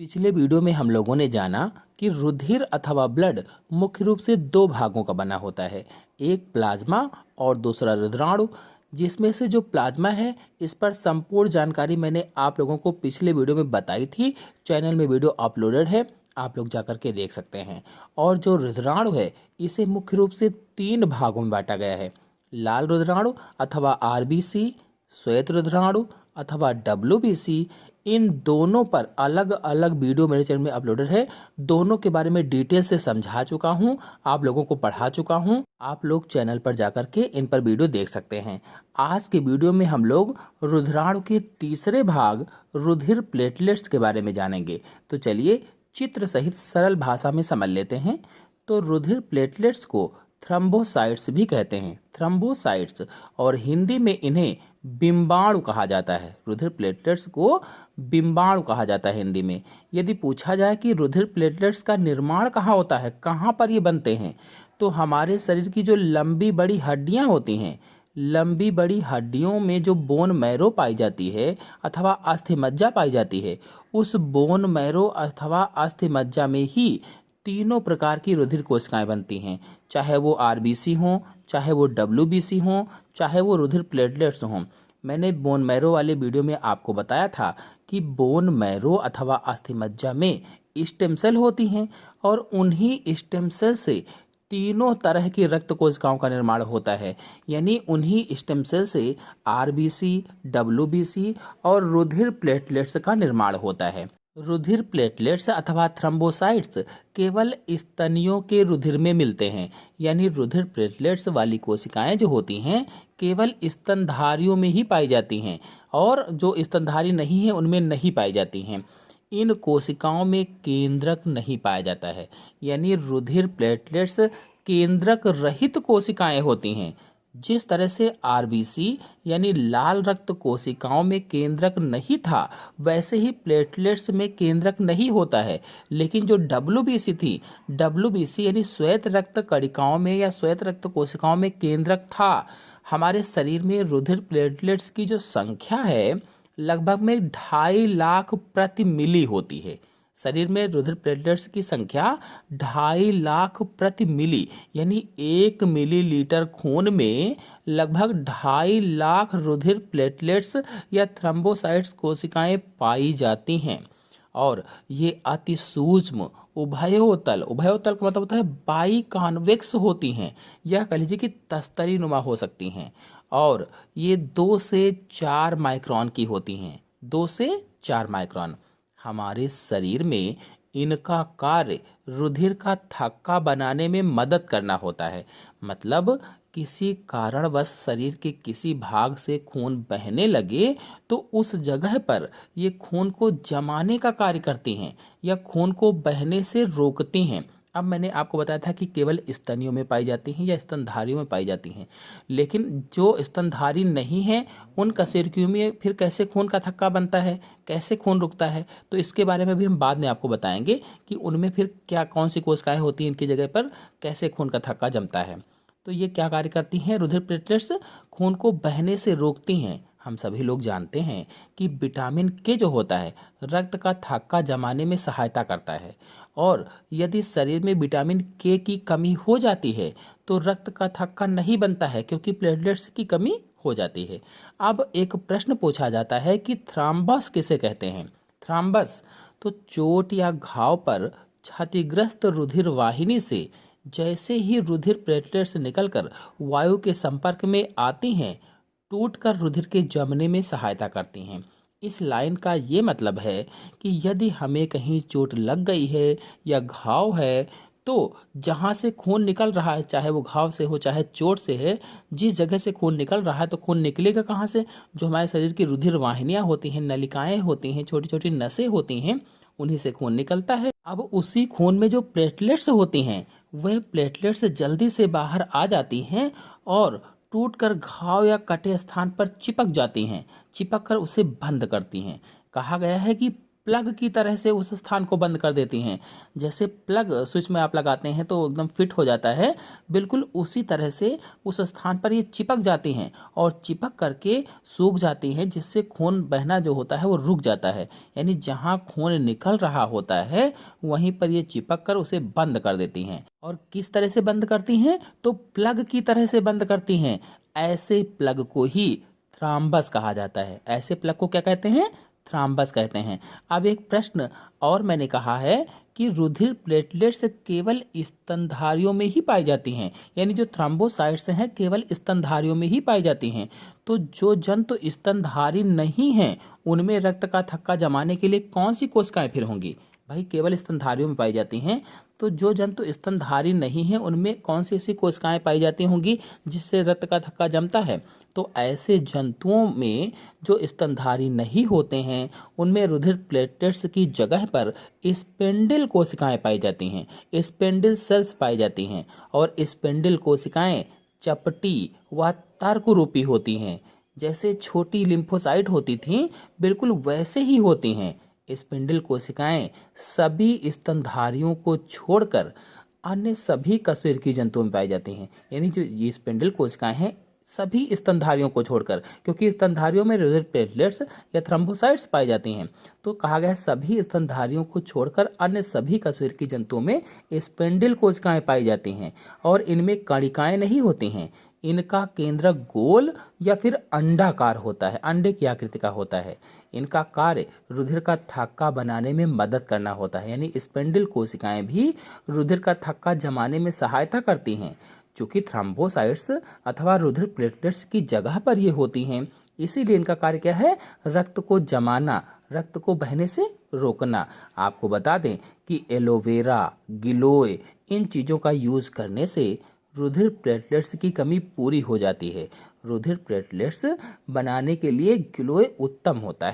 पिछले वीडियो में हम लोगों ने जाना कि रुधिर अथवा ब्लड मुख्य रूप से दो भागों का बना होता है, एक प्लाज्मा और दूसरा रुधिराणु। जिसमें से जो प्लाज्मा है इस पर संपूर्ण जानकारी मैंने आप लोगों को पिछले वीडियो में बताई थी। चैनल में वीडियो अपलोडेड है, आप लोग जाकर के देख सकते हैं। और जो रुधिराणु है इसे मुख्य रूप से तीन भागों में बांटा गया है, लाल रुधिराणु अथवा आरबीसी, श्वेत रुधिराणु अथवा डब्ल्यूबीसी। इन दोनों पर अलग अलग वीडियो मेरे चैनल में अपलोडेड है। दोनों के बारे में डिटेल से समझा चुका हूं, आप लोगों को पढ़ा चुका हूं। आप लोग चैनल पर जाकर के इन पर वीडियो देख सकते हैं। आज के वीडियो में हम लोग रुधिराणु के तीसरे भाग रुधिर प्लेटलेट्स के बारे में जानेंगे। तो चलिए चित्र सहित सरल भाषा में समझ लेते हैं। तो रुधिर प्लेटलेट्स को थ्रम्बोसाइट्स भी कहते हैं, थ्रम्बोसाइट्स, और हिंदी में इन्हें बिंबाणु कहा जाता है। रुधिर प्लेटलेट्स को बिंबाणु कहा जाता है हिंदी में। यदि पूछा जाए कि रुधिर प्लेटलेट्स का निर्माण कहाँ होता है, कहाँ पर ये बनते हैं, तो हमारे शरीर की जो लंबी बड़ी हड्डियाँ होती हैं, लंबी बड़ी हड्डियों में जो बोन मैरो पाई जाती है अथवा अस्थिमज्जा पाई जाती है, उस बोन मैरो अथवा अस्थिमज्जा में ही तीनों प्रकार की रुधिर कोशिकाएं बनती हैं। चाहे वो आरबीसी हों, चाहे वो डब्ल्यूबीसी हों, चाहे वो रुधिर प्लेटलेट्स हों। मैंने बोन मैरो वाले वीडियो में आपको बताया था कि बोन मैरो अथवा अस्थिमज्जा में स्टेम सेल होती हैं और उन्हीं स्टेम सेल से तीनों तरह की रक्त कोशिकाओं का निर्माण होता है। यानी उन्हीं स्टेम सेल से आरबीसी, डब्ल्यूबीसी और रुधिर प्लेटलेट्स का निर्माण होता है। रुधिर प्लेटलेट्स अथवा थ्रम्बोसाइट्स केवल स्तनियों के रुधिर में मिलते हैं। यानी रुधिर प्लेटलेट्स वाली कोशिकाएं जो होती हैं केवल स्तनधारियों में ही पाई जाती हैं और जो स्तनधारी नहीं है उनमें नहीं पाई जाती हैं। इन कोशिकाओं में केंद्रक नहीं पाया जाता है। यानी रुधिर प्लेटलेट्स केंद्रक रहित कोशिकाएं होती हैं। जिस तरह से आरबीसी यानी लाल रक्त कोशिकाओं में केंद्रक नहीं था, वैसे ही प्लेटलेट्स में केंद्रक नहीं होता है। लेकिन जो डब्ल्यूबीसी थी, डब्ल्यूबीसी यानी श्वेत रक्त कणिकाओं में या श्वेत रक्त कोशिकाओं में केंद्रक था। हमारे शरीर में रुधिर प्लेटलेट्स की जो संख्या है लगभग में 2.5 लाख प्रति मिली होती है। शरीर में रुधिर प्लेटलेट्स की संख्या 2.5 लाख प्रति मिली, यानी 1 मिलीलीटर खून में लगभग 2.5 लाख रुधिर प्लेटलेट्स या थ्रम्बोसाइट्स कोशिकाएं पाई जाती हैं। और ये अति सूक्ष्म उभयोतल, उभयोतल का मतलब होता है बाई कॉन्वेक्स होती हैं, या कह लीजिए कि तस्तरी नुमा हो सकती हैं। और ये 2 से 4 माइक्रोन की होती हैं, 2 से 4 माइक्रोन। हमारे शरीर में इनका कार्य रुधिर का थक्का बनाने में मदद करना होता है। मतलब किसी कारणवश शरीर के किसी भाग से खून बहने लगे तो उस जगह पर ये खून को जमाने का कार्य करती हैं या खून को बहने से रोकती हैं। अब मैंने आपको बताया था कि केवल स्तनियों में पाई जाती हैं या स्तनधारियों में पाई जाती हैं, लेकिन जो स्तनधारी नहीं है उन कशेरुकियों में फिर कैसे खून का थक्का बनता है, कैसे खून रुकता है, तो इसके बारे में भी हम बाद में आपको बताएंगे कि उनमें फिर क्या कौन सी कोशिकाएं होती हैं, इनकी जगह पर कैसे खून का थक्का जमता है। तो ये क्या कार्य करती हैं, रुधिर प्लेटलेट्स खून को बहने से रोकती हैं। हम सभी लोग जानते हैं कि विटामिन के जो होता है रक्त का थक्का जमाने में सहायता करता है, और यदि शरीर में विटामिन के की कमी हो जाती है तो रक्त का थक्का नहीं बनता है क्योंकि प्लेटलेट्स की कमी हो जाती है। अब एक प्रश्न पूछा जाता है कि थ्रम्बस किसे कहते हैं। थ्रम्बस तो चोट या घाव पर क्षतिग्रस्त रुधिर वाहिनी से जैसे ही रुधिर प्लेटलेट्स निकलकर वायु के संपर्क में आती हैं टूटकर रुधिर के जमने में सहायता करती हैं। इस लाइन का ये मतलब है कि यदि हमें कहीं चोट लग गई है या घाव है तो जहाँ से खून निकल रहा है, चाहे वो घाव से हो चाहे चोट से है, जिस जगह से खून निकल रहा है तो खून निकलेगा कहाँ से, जो हमारे शरीर की रुधिर वाहिनियाँ होती हैं, नलिकाएं होती हैं, छोटी छोटी नसें होती हैं, उन्हीं से खून निकलता है। अब उसी खून में जो प्लेटलेट्स होती हैं वह प्लेटलेट्स जल्दी से बाहर आ जाती हैं और टूटकर घाव या कटे स्थान पर चिपक जाती हैं, चिपक कर उसे बंद करती हैं। कहा गया है कि प्लग की तरह से उस स्थान को बंद कर देती हैं। जैसे प्लग स्विच में आप लगाते हैं तो एकदम फिट हो जाता है, बिल्कुल उसी तरह से उस स्थान पर ये चिपक जाती हैं और चिपक करके सूख जाती हैं, जिससे खून बहना जो होता है वो रुक जाता है। यानी जहाँ खून निकल रहा होता है वहीं पर ये चिपक कर उसे बंद कर देती हैं। और किस तरह से बंद करती हैं? तो प्लग की तरह से बंद करती हैं। ऐसे प्लग को ही थ्रॉम्बस कहा जाता है। ऐसे प्लग को क्या कहते हैं? थ्रॉम्बस कहते हैं। अब एक प्रश्न और मैंने कहा है कि रुधिर प्लेटलेट्स केवल स्तनधारियों में ही पाई जाती हैं, यानी जो थ्रोम्बोसाइट्स हैं केवल स्तनधारियों में ही पाई जाती हैं। तो जो जंतु स्तनधारी नहीं हैं उनमें रक्त का थक्का जमाने के लिए कौन सी कोशिकाएं फिर होंगी? भाई केवल स्तनधारियों में पाई जाती हैं, तो जो जंतु स्तनधारी नहीं हैं उनमें कौन सी ऐसी कोशिकाएं पाई जाती होंगी जिससे रक्त का थक्का जमता है? तो ऐसे जंतुओं में जो स्तनधारी नहीं होते हैं उनमें रुधिर प्लेटलेट्स की जगह पर स्पेंडिल कोशिकाएं पाई जाती हैं, स्पेंडिल सेल्स पाई जाती हैं। और स्पेंडिल कोशिकाएं चपटी व तर्करूपी होती हैं। जैसे छोटी लिम्फोसाइट होती थीं बिल्कुल वैसे ही होती हैं। स्पिंडल कोशिकाएं सभी स्तनधारियों को छोड़कर अन्य सभी कशेरुकी जंतुओं में पाई जाती हैं। यानी जो ये स्पिंडल कोशिकाएं हैं सभी स्तनधारियों को छोड़कर, क्योंकि स्तनधारियों में रुधिर प्लेटलेट्स या थ्रोम्बोसाइट्स पाई जाती हैं, तो कहा गया है सभी स्तनधारियों को छोड़कर अन्य सभी कशेरुकी जंतुओं में स्पिंडल कोशिकाएं पाई जाती हैं। और इनमें कणिकाएं नहीं होती हैं। इनका केंद्रक गोल या फिर अंडाकार होता है, अंडे की आकृति का होता है। इनका कार्य रुधिर का थक्का बनाने में मदद करना होता है। यानी स्पिंडल कोशिकाएं भी रुधिर का थक्का जमाने में सहायता करती हैं। चूंकि थ्रोम्बोसाइट्स अथवा रुधिर प्लेटलेट्स की जगह पर ये होती हैं, इसीलिए इनका कार्य क्या है? रक्त को जमाना, रक्त को बहने से रोकना। आपको बता दें कि एलोवेरा, गिलोय इन चीज़ों का यूज़ करने से रुधिर प्लेटलेट्स की कमी पूरी हो जाती है। रुधिर प्लेटलेट्स बनाने के लिए गिलोय उत्तम होता है।